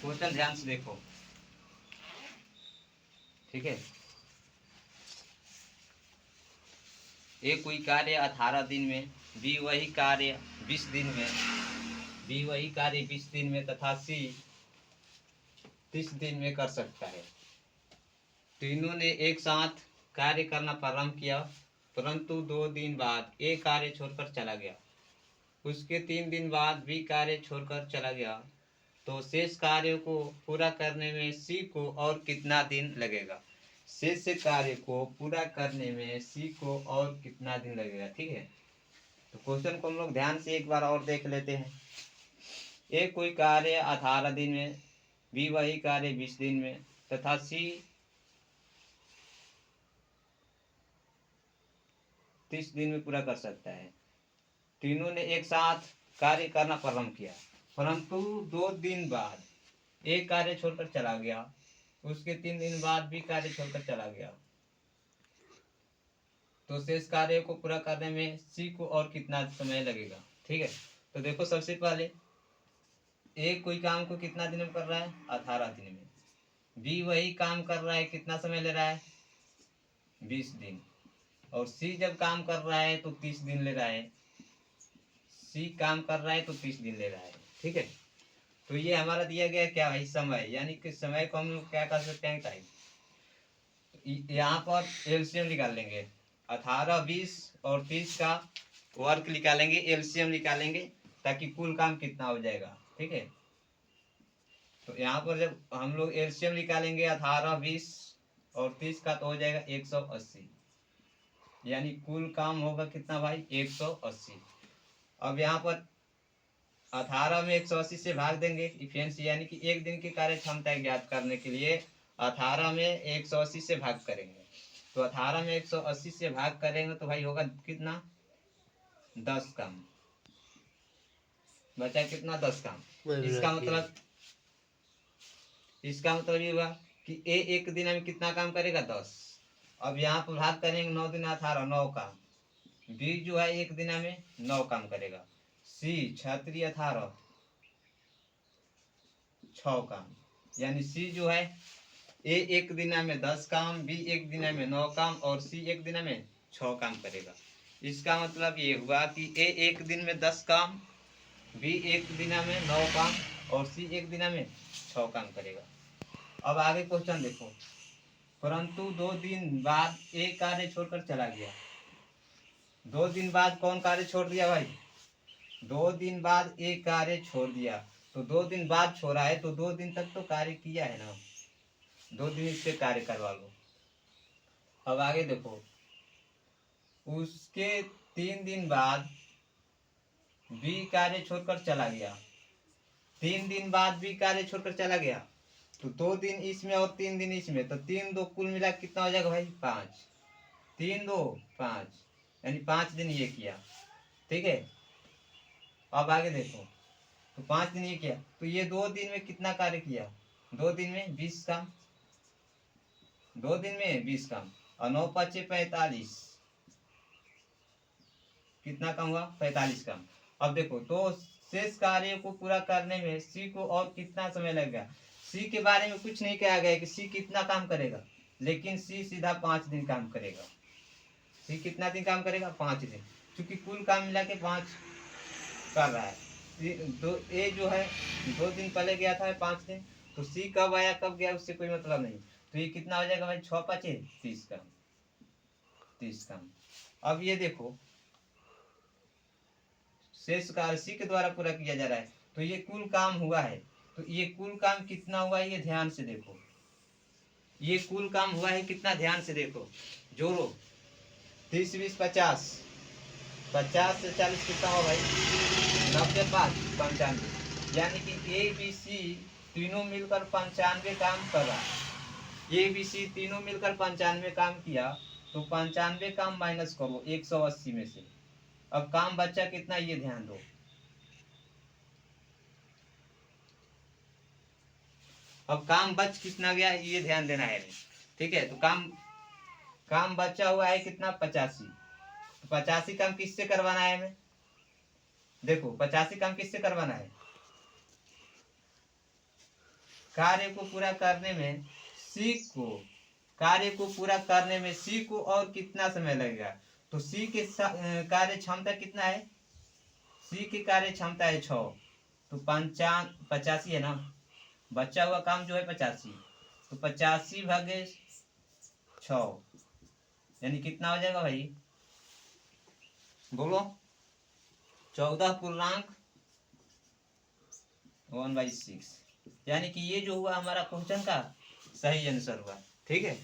Question ध्यान से देखो, ठीक है। ए कोई कार्य 18 दिन में, बी वही कार्य 20 दिन में, बी वही कार्य 20 दिन में तथा सी 30 दिन में कर सकता है। तीनों ने एक साथ कार्य करना प्रारंभ किया, परंतु 2 दिन बाद ए कार्य छोड़कर चला गया। उसके 3 दिन बाद बी कार्य छोड़कर चला गया। तो शेष कार्य को पूरा करने में सी को और कितना दिन लगेगा? शेष कार्य को पूरा करने में सी को और कितना दिन लगेगा, ठीक है। तो क्वेश्चन को हम लोग ध्यान से एक बार और देख लेते हैं। ए कोई कार्य 18 दिन में, बी वही कार्य 20 दिन में तथा सी 30 दिन में पूरा कर सकता है। तीनों ने एक साथ कार्य करना प्रारंभ किया, परंतु 2 दिन बाद एक कार्य छोड़कर चला गया। उसके 3 दिन बाद भी कार्य छोड़कर चला गया। तो शेष कार्य को पूरा करने में सी को और कितना समय लगेगा, ठीक है। तो देखो, सबसे पहले ए कोई काम को कितना दिन में कर रहा है? 18 दिन में। बी वही काम कर रहा है, कितना समय ले रहा है? 20 दिन। और सी जब काम कर रहा है तो 30 दिन ले रहा है। सी काम कर रहा है तो 30 दिन ले रहा है, ठीक है। तो ये हमारा दिया गया क्या भाई? समय। यानी कि समय को हम लोग क्या कर सकते हैं? टाइम। यहाँ पर एलसीएम निकाल लेंगे, 18, 20 और 30 का वर्क निकालेंगे, एलसीएम निकालेंगे, ताकि कुल काम कितना हो जाएगा, ठीक है। तो यहाँ पर जब हम लोग एलसीएम निकालेंगे 18, 20 और 30 का, तो हो जाएगा 180। यानी कुल काम होगा कितना भाई? 180। अब यहाँ पर 18 में 180 से भाग देंगे, इफिशिएंसी यानी कि एक दिन की कार्य क्षमता ज्ञात करने के लिए 18 में 180 से भाग करेंगे। तो 18 में 180 से भाग करेंगे तो भाई होगा कितना? 10 काम। बचा कितना? 10 काम। इसका मतलब ये हुआ कि ए एक दिन में कितना काम करेगा? 10। अब यहाँ पर भाग करेंगे 9 दिन 18, 9 काम। बी जो है एक दिन में 9 काम करेगा। सी 6 18, 6 काम। यानी सी जो है, ए एक दिन में 10 काम, बी एक दिन में 9 काम और सी एक दिन में 6 काम करेगा। इसका मतलब ये हुआ कि ए एक दिन में 10 काम, बी एक दिन में 9 काम और सी एक दिन में 6 काम करेगा। अब आगे क्वेश्चन देखो। परंतु 2 दिन बाद एक कार्य छोड़कर चला गया। 2 दिन बाद कौन कार्य छोड़ दिया भाई? 2 दिन बाद एक कार्य छोड़ दिया। तो 2 दिन बाद छोड़ा है तो 2 दिन तक तो कार्य किया है ना, 2 दिन इससे कार्य करवा लो। अब आगे देखो, उसके 3 दिन बाद बी कार्य छोड़कर चला गया। 3 दिन बाद बी कार्य छोड़कर चला गया, तो 2 दिन इसमें और 3 दिन इसमें, तो 3 2 कुल मिला कितना हो जाएगा भाई? 5। 3 2 5, यानी 5 दिन ये किया, ठीक है। अब आगे देखो, तो 5 दिन ये किया, तो ये 2 दिन में कितना कार्य किया? 2 दिन में 20 काम। 2 दिन में 20 काम और 9 5 45, कितना काम हुआ? 45 काम। अब देखो, तो शेष कार्य को पूरा करने में सी को और कितना समय लगेगा? सी के बारे में कुछ नहीं कहा गया कि सी कितना काम करेगा, लेकिन सी सीधा 5 दिन काम करेगा। सी कितना दिन काम करेगा? 5 दिन, क्योंकि कुल काम मिला के 5 कर रहा है। तो ए जो है 2 दिन पहले गया था 5 दिन, तो सी कब आया कब गया उससे कोई मतलब नहीं। तो ये कितना हो जाएगा भाई? 6 5 30 काम, 30 काम। अब ये देखो, शेष कार्य सी के द्वारा पूरा किया जा रहा है, तो ये कुल काम हुआ है। तो ये कुल काम कितना हुआ है? ये ध्यान से देखो, ये कुल काम हुआ है कितना? ध्यान से देखो, जोड़ो। 30 20 50, 50 से 40 कितना हुआ भाई? 90 5 95। यानी कि ए बी सी तीनों मिलकर 95 काम कर रहा है। ए बी सी तीनों मिलकर 95 काम किया, तो 95 काम माइनस करो 180 में से। अब काम बच्चा कितना, ये ध्यान दो। अब काम बच कितना गया ये ध्यान देना है, ठीक है। तो काम बचा हुआ है कितना? 85। तो 85 काम किससे करवाना है हमें? देखो, 85 काम किससे करवाना है? कार्य को पूरा करने में सी को कार्य को पूरा करने में सी को और कितना समय लगेगा। तो सी के कार्य क्षमता कितना है, सी की कार्य क्षमता है 6, तो 85 है ना, बचा हुआ काम जो है 85, तो 85 भागे 6 यानी कितना हो जाएगा भाई, बोलो 14.1/6, यानी कि ये जो हुआ हमारा क्वेश्चन का सही आंसर हुआ। ठीक है।